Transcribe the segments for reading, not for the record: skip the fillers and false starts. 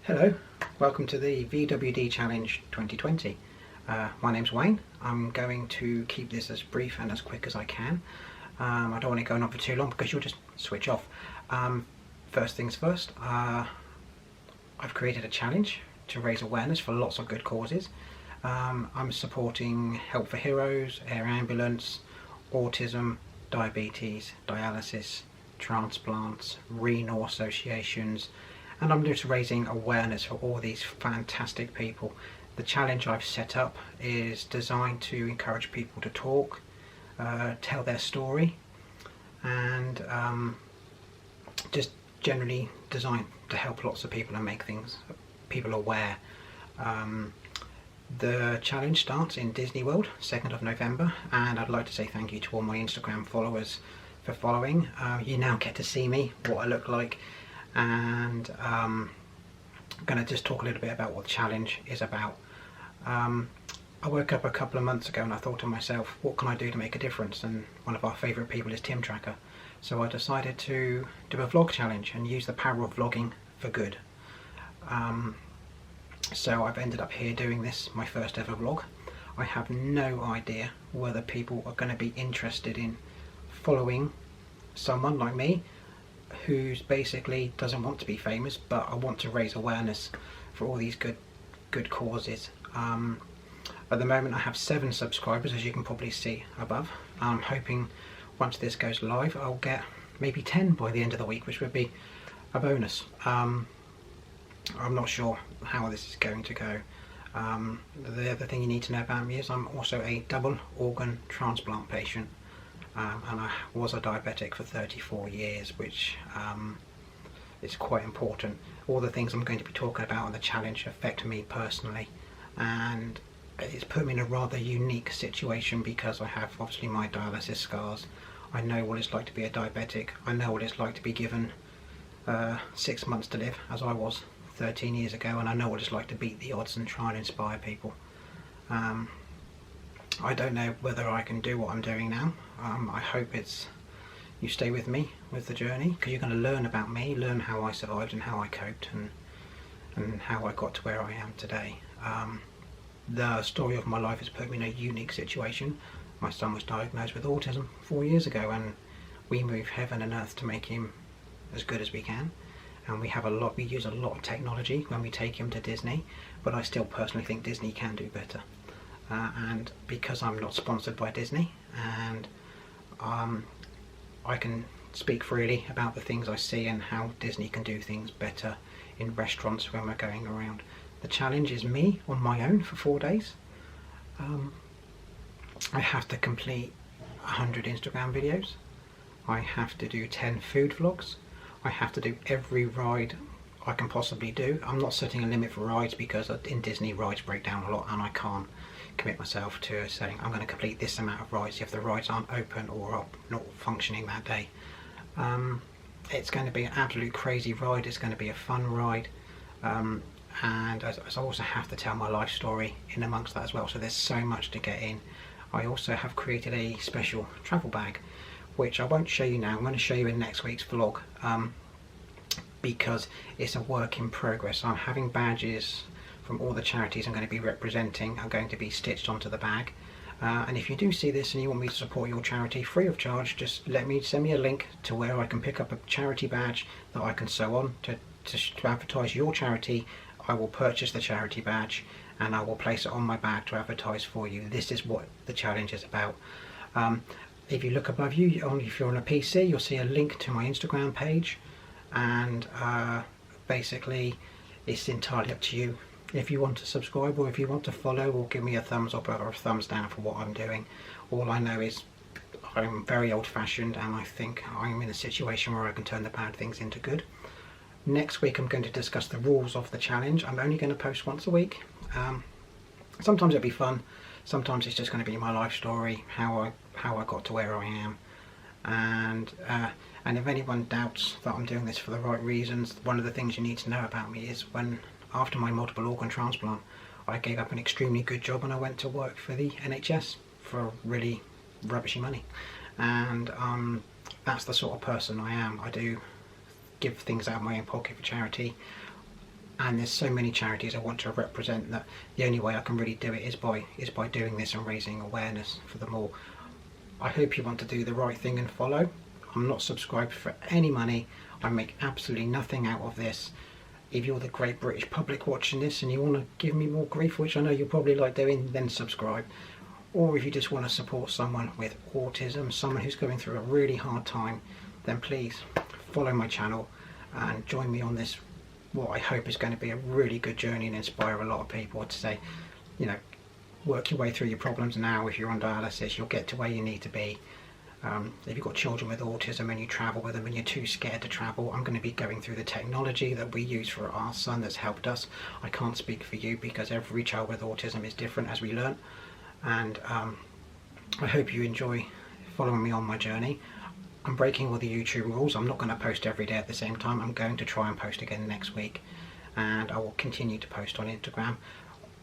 Hello, welcome to the VWD Challenge 2020. My name's Wayne. I'm going to keep this as brief and as quick as I can. I don't want it going on for too long because you'll just switch off. First things first, I've created a challenge to raise awareness for lots of good causes. I'm supporting Help for Heroes, Air Ambulance, autism, diabetes, dialysis, transplants, renal associations, and I'm just raising awareness for all these fantastic people. The challenge I've set up is designed to encourage people to talk, tell their story, and just generally designed to help lots of people and make people aware. The challenge starts in Disney World, 2nd of November, and I'd like to say thank you to all my Instagram followers for following. You now get to see me, what I look like, and I'm going to just talk a little bit about what the challenge is about. I woke up a couple of months ago and I thought to myself, what can I do to make a difference? And one of our favourite people is Tim Tracker, so I decided to do a vlog challenge and use the power of vlogging for good. So I've ended up here doing this, my first ever vlog. I have no idea whether people are going to be interested in following someone like me who's basically doesn't want to be famous, but I want to raise awareness for all these good causes. At the moment I have 7 subscribers, as you can probably see above. I'm hoping once this goes live I'll get maybe 10 by the end of the week, which would be a bonus. I'm not sure how this is going to go. The other thing you need to know about me is I'm also a double organ transplant patient. And I was a diabetic for 34 years, which is quite important. All the things I'm going to be talking about on the challenge affect me personally, and it's put me in a rather unique situation because I have obviously my dialysis scars. I know what it's like to be a diabetic. I know what it's like to be given 6 months to live, as I was 13 years ago, and I know what it's like to beat the odds and try and inspire people. I don't know whether I can do what I'm doing now. I hope you stay with me with the journey, because you're going to learn about me, learn how I survived and how I coped, and how I got to where I am today. The story of my life has put me in a unique situation. My son was diagnosed with autism 4 years ago, and we move heaven and earth to make him as good as we can. And we use a lot of technology when we take him to Disney, but I still personally think Disney can do better. And because I'm not sponsored by Disney, and I can speak freely about the things I see and how Disney can do things better in restaurants when we're going around. The challenge is me on my own for 4 days. I have to complete 100 Instagram videos. I have to do 10 food vlogs. I have to do every ride I can possibly do. I'm not setting a limit for rides because in Disney rides break down a lot, and I can't commit myself to saying I'm going to complete this amount of rides if the rides aren't open or are not functioning that day. It's going to be an absolute crazy ride. It's going to be a fun ride, and I also have to tell my life story in amongst that as well, so there's so much to get in. I also have created a special travel bag, which I won't show you now. I'm going to show you in next week's vlog, because it's a work in progress. I'm having badges from all the charities I'm going to be representing are going to be stitched onto the bag, and if you do see this and you want me to support your charity free of charge, just send me a link to where I can pick up a charity badge that I can sew on to advertise your charity. I will purchase the charity badge and I will place it on my bag to advertise for you. This is what the challenge is about. If you look above you, if you're on a PC, you'll see a link to my Instagram page, and basically it's entirely up to you if you want to subscribe or if you want to follow or give me a thumbs up or a thumbs down for what I'm doing. All I know is I'm very old-fashioned, and I think I'm in a situation where I can turn the bad things into good. Next week I'm going to discuss the rules of the challenge. I'm only going to post once a week. Sometimes it'll be fun, sometimes it's just going to be my life story, how I got to where I am. And if anyone doubts that I'm doing this for the right reasons, one of the things you need to know about me is after my multiple organ transplant, I gave up an extremely good job and I went to work for the NHS for really rubbishy money. And that's the sort of person I am. I do give things out of my own pocket for charity. and there's so many charities I want to represent that the only way I can really do it is by doing this and raising awareness for them all. I hope you want to do the right thing and follow. I'm not subscribed for any money. I make absolutely nothing out of this. If you're the great British public watching this and you want to give me more grief, which I know you'll probably like doing, then subscribe. Or if you just want to support someone with autism, someone who's going through a really hard time, then please follow my channel and join me on this, what I hope is going to be a really good journey and inspire a lot of people to say, you know, work your way through your problems now. If you're on dialysis, you'll get to where you need to be. If you've got children with autism and you travel with them and you're too scared to travel, I'm going to be going through the technology that we use for our son that's helped us. I can't speak for you because every child with autism is different, as we learn. And I hope you enjoy following me on my journey. I'm breaking all the YouTube rules. I'm not going to post every day at the same time. I'm going to try and post again next week, and I will continue to post on Instagram.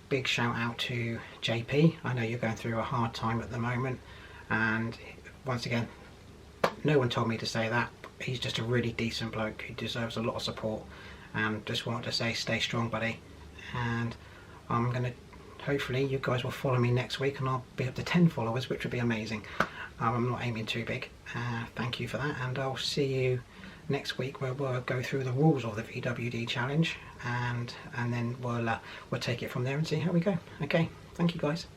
Big shout out to JP. I know you're going through a hard time at the moment, and once again, no one told me to say that. He's just a really decent bloke who deserves a lot of support, and just wanted to say stay strong, buddy. And I'm going to, hopefully you guys will follow me next week and I'll be up to 10 followers, which would be amazing. I'm not aiming too big. Thank you for that, and I'll see you next week where we'll go through the rules of the VWD challenge, and then we'll take it from there and see how we go. Okay, thank you guys.